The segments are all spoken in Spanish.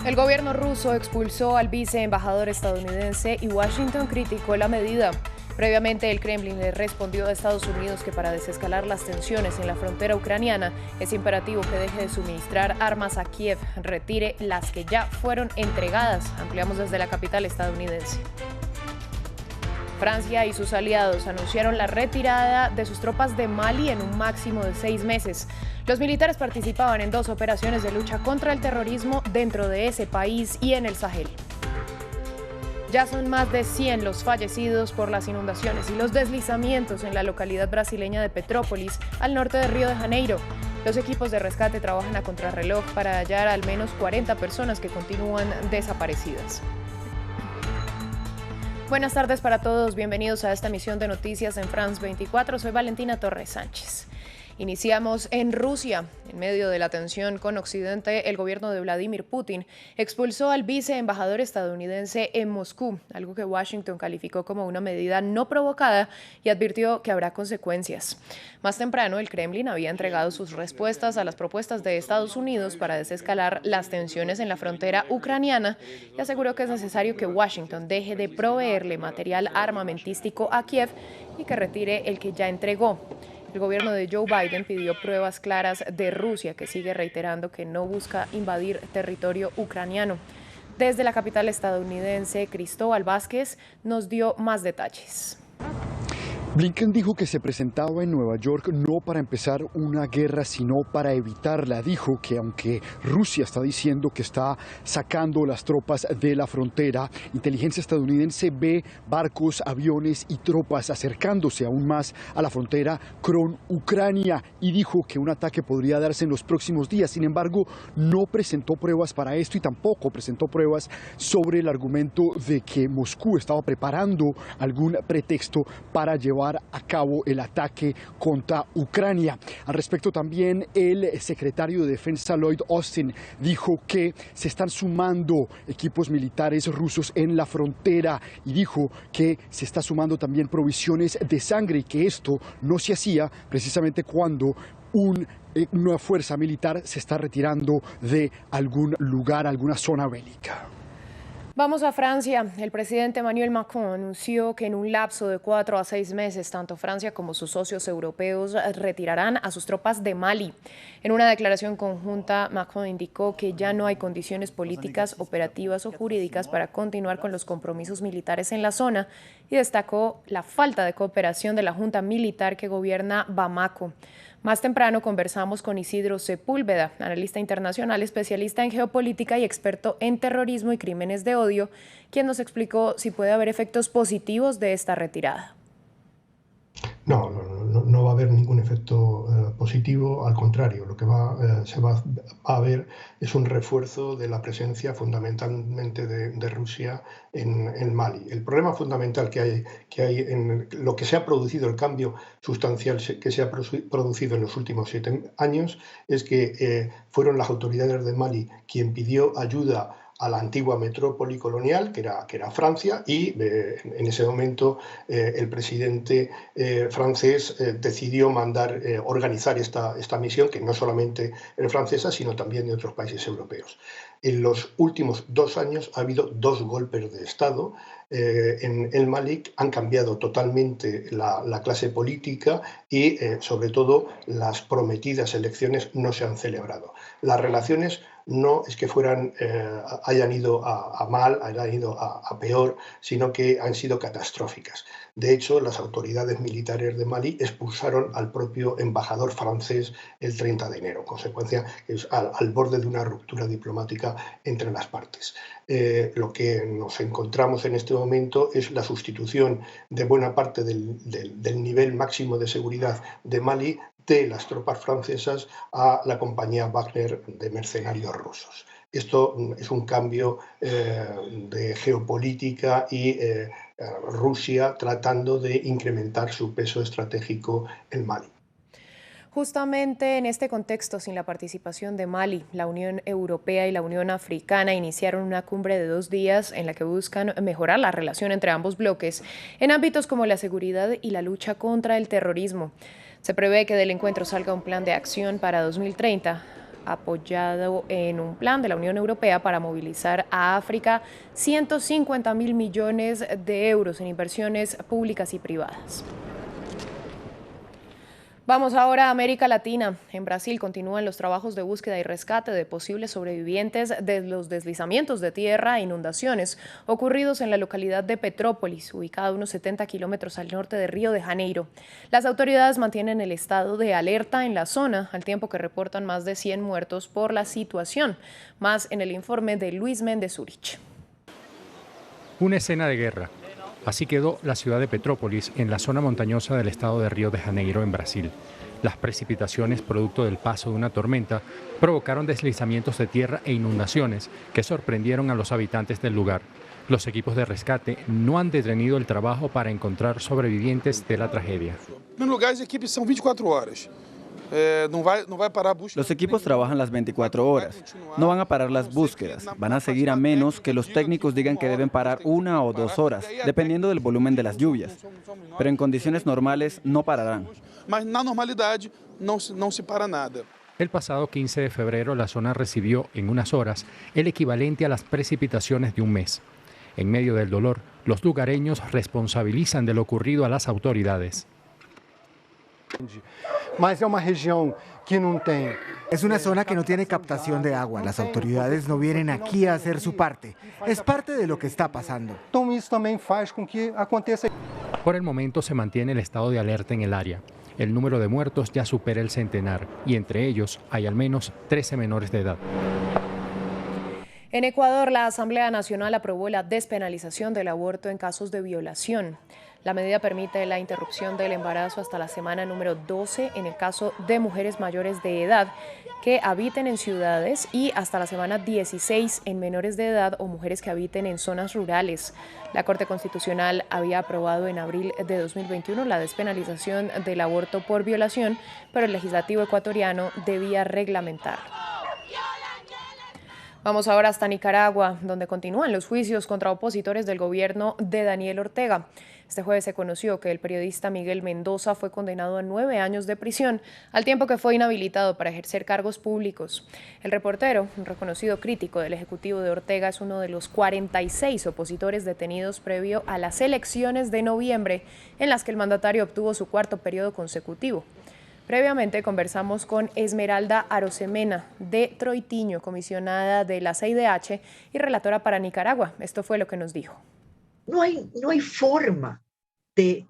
El gobierno ruso expulsó al viceembajador estadounidense y Washington criticó la medida. Previamente, el Kremlin le respondió a Estados Unidos que para desescalar las tensiones en la frontera ucraniana es imperativo que deje de suministrar armas a Kiev, retire las que ya fueron entregadas. Ampliamos desde la capital estadounidense. Francia y sus aliados anunciaron la retirada de sus tropas de Mali en un máximo de 6 meses. Los militares participaban en 2 operaciones de lucha contra el terrorismo dentro de ese país y en el Sahel. Ya son más de 100 los fallecidos por las inundaciones y los deslizamientos en la localidad brasileña de Petrópolis, al norte de Río de Janeiro. Los equipos de rescate trabajan a contrarreloj para hallar al menos 40 personas que continúan desaparecidas. Buenas tardes para todos, bienvenidos a esta emisión de Noticias en France 24. Soy Valentina Torres Sánchez. Iniciamos en Rusia. En medio de la tensión con Occidente, el gobierno de Vladimir Putin expulsó al viceembajador estadounidense en Moscú, algo que Washington calificó como una medida no provocada y advirtió que habrá consecuencias. Más temprano, el Kremlin había entregado sus respuestas a las propuestas de Estados Unidos para desescalar las tensiones en la frontera ucraniana y aseguró que es necesario que Washington deje de proveerle material armamentístico a Kiev y que retire el que ya entregó. El gobierno de Joe Biden pidió pruebas claras de Rusia, que sigue reiterando que no busca invadir territorio ucraniano. Desde la capital estadounidense, Cristóbal Vázquez nos dio más detalles. Blinken dijo que se presentaba en Nueva York no para empezar una guerra, sino para evitarla. Dijo que aunque Rusia está diciendo que está sacando las tropas de la frontera, inteligencia estadounidense ve barcos, aviones y tropas acercándose aún más a la frontera con Ucrania y dijo que un ataque podría darse en los próximos días. Sin embargo, no presentó pruebas para esto y tampoco presentó pruebas sobre el argumento de que Moscú estaba preparando algún pretexto para llevar a cabo el ataque contra Ucrania. Al respecto también el secretario de Defensa Lloyd Austin dijo que se están sumando equipos militares rusos en la frontera y dijo que se está sumando también provisiones de sangre y que esto no se hacía precisamente cuando una fuerza militar se está retirando de algún lugar, alguna zona bélica. Vamos a Francia. El presidente Emmanuel Macron anunció que en un lapso de 4 a 6 meses, tanto Francia como sus socios europeos retirarán a sus tropas de Mali. En una declaración conjunta, Macron indicó que ya no hay condiciones políticas, operativas o jurídicas para continuar con los compromisos militares en la zona y destacó la falta de cooperación de la junta militar que gobierna Bamako. Más temprano conversamos con Isidro Sepúlveda, analista internacional, especialista en geopolítica y experto en terrorismo y crímenes de odio, quien nos explicó si puede haber efectos positivos de esta retirada. No va a haber ningún efecto positivo, al contrario, lo que se va a ver es un refuerzo de la presencia fundamentalmente de Rusia en Mali. El problema fundamental que hay en lo que se ha producido, el cambio sustancial que se ha producido en los últimos 7 años, es que fueron las autoridades de Mali quien pidió ayuda a la antigua metrópoli colonial, que era Francia, y en ese momento el presidente francés decidió organizar esta misión, que no solamente es francesa, sino también de otros países europeos. En los últimos 2 años ha habido 2 golpes de Estado en el Mali, han cambiado totalmente la clase política y, sobre todo, las prometidas elecciones no se han celebrado. Las relaciones no es que hayan ido a mal, hayan ido a peor, sino que han sido catastróficas. De hecho, las autoridades militares de Mali expulsaron al propio embajador francés el 30 de enero, consecuencia que es al borde de una ruptura diplomática entre las partes. Lo que nos encontramos en este momento es la sustitución de buena parte del nivel máximo de seguridad de Mali de las tropas francesas a la compañía Wagner de mercenarios rusos. Esto es un cambio de geopolítica y Rusia tratando de incrementar su peso estratégico en Mali. Justamente en este contexto, sin la participación de Mali, la Unión Europea y la Unión Africana iniciaron una cumbre de 2 días en la que buscan mejorar la relación entre ambos bloques en ámbitos como la seguridad y la lucha contra el terrorismo. Se prevé que del encuentro salga un plan de acción para 2030. apoyado en un plan de la Unión Europea para movilizar a África 150.000 millones de euros en inversiones públicas y privadas. Vamos ahora a América Latina. En Brasil continúan los trabajos de búsqueda y rescate de posibles sobrevivientes de los deslizamientos de tierra e inundaciones ocurridos en la localidad de Petrópolis, ubicada a unos 70 kilómetros al norte de Río de Janeiro. Las autoridades mantienen el estado de alerta en la zona, al tiempo que reportan más de 100 muertos por la situación. Más en el informe de Luis Méndez Urich. Una escena de guerra. Así quedó la ciudad de Petrópolis, en la zona montañosa del estado de Río de Janeiro, en Brasil. Las precipitaciones, producto del paso de una tormenta, provocaron deslizamientos de tierra e inundaciones que sorprendieron a los habitantes del lugar. Los equipos de rescate no han detenido el trabajo para encontrar sobrevivientes de la tragedia. En lugar, las equipos son 24 horas. No va a parar búsqueda. Los equipos trabajan las 24 horas. No van a parar las búsquedas. Van a seguir a menos que los técnicos digan que deben parar 1 o 2 horas, dependiendo del volumen de las lluvias. Pero en condiciones normales no pararán. Mas na normalidade no se para nada. El pasado 15 de febrero la zona recibió en unas horas el equivalente a las precipitaciones de un mes. En medio del dolor, los lugareños responsabilizan de lo ocurrido a las autoridades. Es una zona que no tiene captación de agua. Las autoridades no vienen aquí a hacer su parte. Es parte de lo que está pasando. Por el momento se mantiene el estado de alerta en el área. El número de muertos ya supera el centenar y entre ellos hay al menos 13 menores de edad. En Ecuador, la Asamblea Nacional aprobó la despenalización del aborto en casos de violación. La medida permite la interrupción del embarazo hasta la semana número 12 en el caso de mujeres mayores de edad que habiten en ciudades y hasta la semana 16 en menores de edad o mujeres que habiten en zonas rurales. La Corte Constitucional había aprobado en abril de 2021 la despenalización del aborto por violación, pero el legislativo ecuatoriano debía reglamentarlo. Vamos ahora hasta Nicaragua, donde continúan los juicios contra opositores del gobierno de Daniel Ortega. Este jueves se conoció que el periodista Miguel Mendoza fue condenado a 9 años de prisión, al tiempo que fue inhabilitado para ejercer cargos públicos. El reportero, un reconocido crítico del Ejecutivo de Ortega, es uno de los 46 opositores detenidos previo a las elecciones de noviembre, en las que el mandatario obtuvo su 4º periodo consecutivo. Previamente conversamos con Esmeralda Arosemena de Troitiño, comisionada de la CIDH y relatora para Nicaragua. Esto fue lo que nos dijo. No hay forma de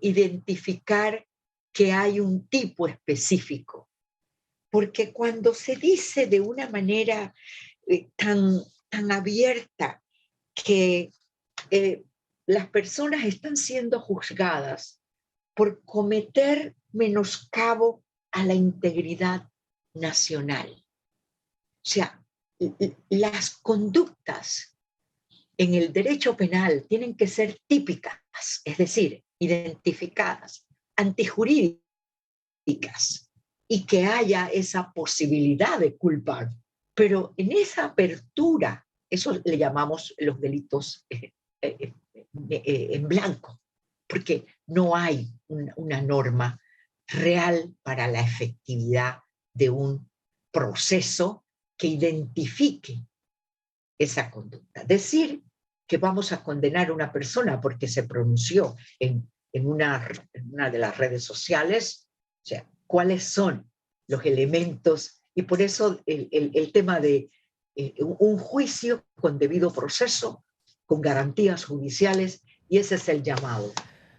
identificar que hay un tipo específico, porque cuando se dice de una manera tan abierta que las personas están siendo juzgadas por cometer menoscabo a la integridad nacional. O sea, las conductas en el derecho penal tienen que ser típicas, es decir, identificadas, antijurídicas, y que haya esa posibilidad de culpar. Pero en esa apertura, eso le llamamos los delitos en blanco, porque no hay una norma real para la efectividad de un proceso que identifique esa conducta. Decir que vamos a condenar a una persona porque se pronunció en una de las redes sociales, o sea, ¿cuáles son los elementos? Y por eso el tema de un juicio con debido proceso, con garantías judiciales, y ese es el llamado.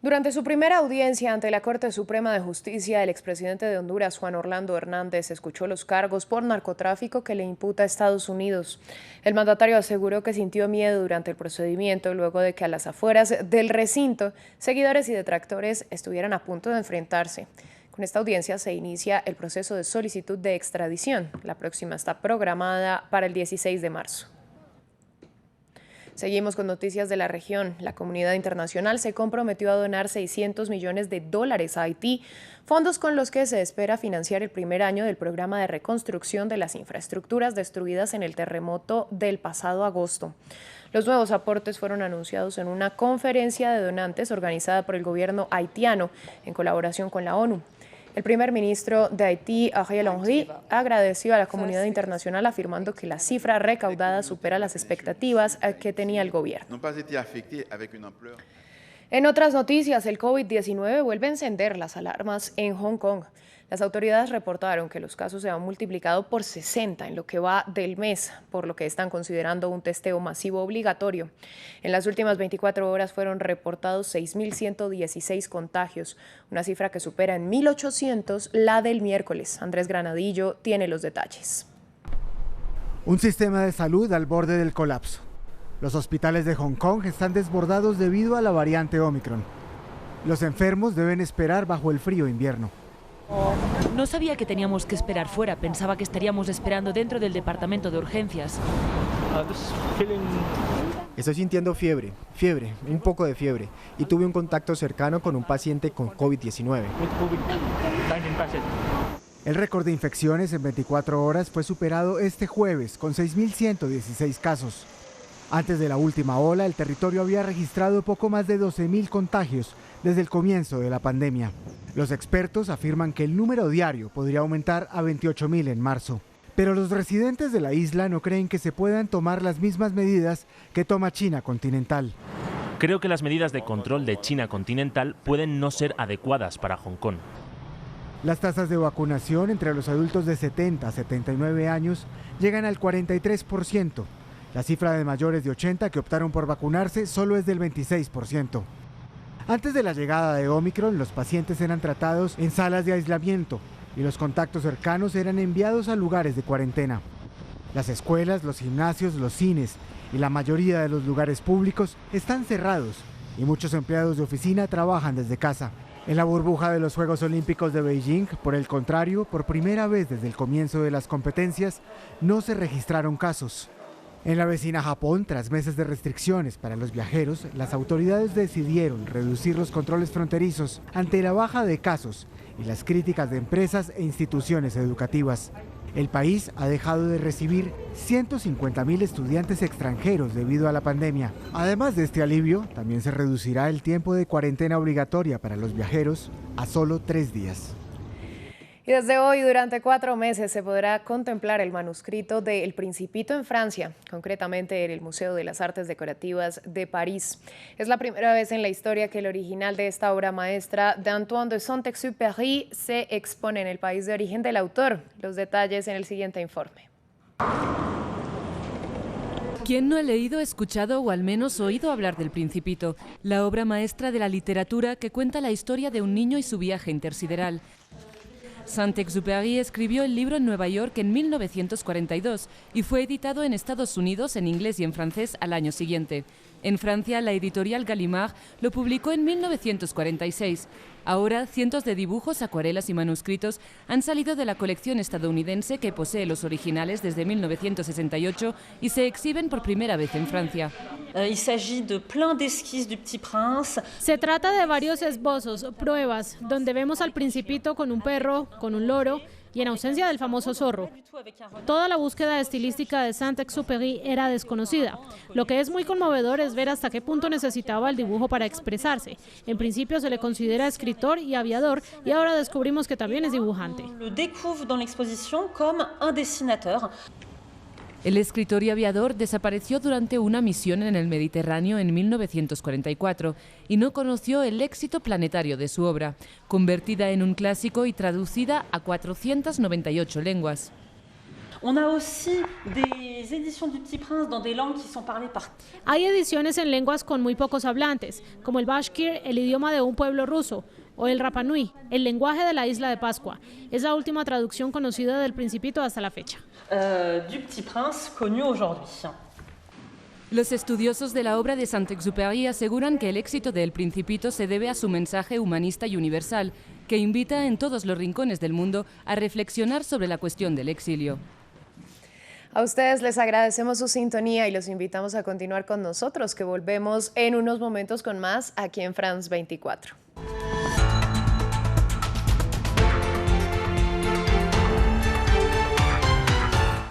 Durante su primera audiencia ante la Corte Suprema de Justicia, el expresidente de Honduras, Juan Orlando Hernández, escuchó los cargos por narcotráfico que le imputa a Estados Unidos. El mandatario aseguró que sintió miedo durante el procedimiento luego de que a las afueras del recinto, seguidores y detractores estuvieran a punto de enfrentarse. Con esta audiencia se inicia el proceso de solicitud de extradición. La próxima está programada para el 16 de marzo. Seguimos con noticias de la región. La comunidad internacional se comprometió a donar $600 millones a Haití, fondos con los que se espera financiar el primer año del programa de reconstrucción de las infraestructuras destruidas en el terremoto del pasado agosto. Los nuevos aportes fueron anunciados en una conferencia de donantes organizada por el gobierno haitiano en colaboración con la ONU. El primer ministro de Haití, Ariel Henry, agradeció a la comunidad internacional afirmando que la cifra recaudada supera las expectativas que tenía el gobierno. En otras noticias, el COVID-19 vuelve a encender las alarmas en Hong Kong. Las autoridades reportaron que los casos se han multiplicado por 60 en lo que va del mes, por lo que están considerando un testeo masivo obligatorio. En las últimas 24 horas fueron reportados 6.116 contagios, una cifra que supera en 1.800 la del miércoles. Andrés Granadillo tiene los detalles. Un sistema de salud al borde del colapso. Los hospitales de Hong Kong están desbordados debido a la variante Omicron. Los enfermos deben esperar bajo el frío invierno. No sabía que teníamos que esperar fuera, pensaba que estaríamos esperando dentro del departamento de urgencias. Estoy sintiendo fiebre, un poco de fiebre, y tuve un contacto cercano con un paciente con COVID-19. El récord de infecciones en 24 horas fue superado este jueves con 6.116 casos. Antes de la última ola, el territorio había registrado poco más de 12.000 contagios desde el comienzo de la pandemia. Los expertos afirman que el número diario podría aumentar a 28.000 en marzo. Pero los residentes de la isla no creen que se puedan tomar las mismas medidas que toma China continental. Creo que las medidas de control de China continental pueden no ser adecuadas para Hong Kong. Las tasas de vacunación entre los adultos de 70 a 79 años llegan al 43%. La cifra de mayores de 80 que optaron por vacunarse solo es del 26%. Antes de la llegada de Omicron, los pacientes eran tratados en salas de aislamiento y los contactos cercanos eran enviados a lugares de cuarentena. Las escuelas, los gimnasios, los cines y la mayoría de los lugares públicos están cerrados y muchos empleados de oficina trabajan desde casa. En la burbuja de los Juegos Olímpicos de Beijing, por el contrario, por primera vez desde el comienzo de las competencias, no se registraron casos. En la vecina Japón, tras meses de restricciones para los viajeros, las autoridades decidieron reducir los controles fronterizos ante la baja de casos y las críticas de empresas e instituciones educativas. El país ha dejado de recibir 150.000 estudiantes extranjeros debido a la pandemia. Además de este alivio, también se reducirá el tiempo de cuarentena obligatoria para los viajeros a solo 3 días. Y desde hoy, durante 4 meses, se podrá contemplar el manuscrito de El Principito en Francia, concretamente en el Museo de las Artes Decorativas de París. Es la primera vez en la historia que el original de esta obra maestra de Antoine de Saint-Exupéry se expone en el país de origen del autor. Los detalles en el siguiente informe. ¿Quién no ha leído, escuchado o al menos oído hablar del Principito? La obra maestra de la literatura que cuenta la historia de un niño y su viaje intersideral. Saint-Exupéry escribió el libro en Nueva York en 1942 y fue editado en Estados Unidos en inglés y en francés al año siguiente. En Francia, la editorial Gallimard lo publicó en 1946. Ahora, cientos de dibujos, acuarelas y manuscritos han salido de la colección estadounidense que posee los originales desde 1968 y se exhiben por primera vez en Francia. Se trata de varios esbozos, pruebas, donde vemos al Principito con un perro, con un loro y en ausencia del famoso zorro. Toda la búsqueda estilística de Saint-Exupéry era desconocida. Lo que es muy conmovedor es ver hasta qué punto necesitaba el dibujo para expresarse. En principio se le considera escritor y aviador y ahora descubrimos que también es dibujante. El escritor y aviador desapareció durante una misión en el Mediterráneo en 1944 y no conoció el éxito planetario de su obra, convertida en un clásico y traducida a 498 lenguas. Hay ediciones en lenguas con muy pocos hablantes, como el bashkir, el idioma de un pueblo ruso, o el Rapa Nui, el lenguaje de la isla de Pascua. Es la última traducción conocida del Principito hasta la fecha. Los estudiosos de la obra de Saint-Exupéry aseguran que el éxito de El Principito se debe a su mensaje humanista y universal, que invita en todos los rincones del mundo a reflexionar sobre la cuestión del exilio. A ustedes les agradecemos su sintonía y los invitamos a continuar con nosotros, que volvemos en unos momentos con más aquí en France 24.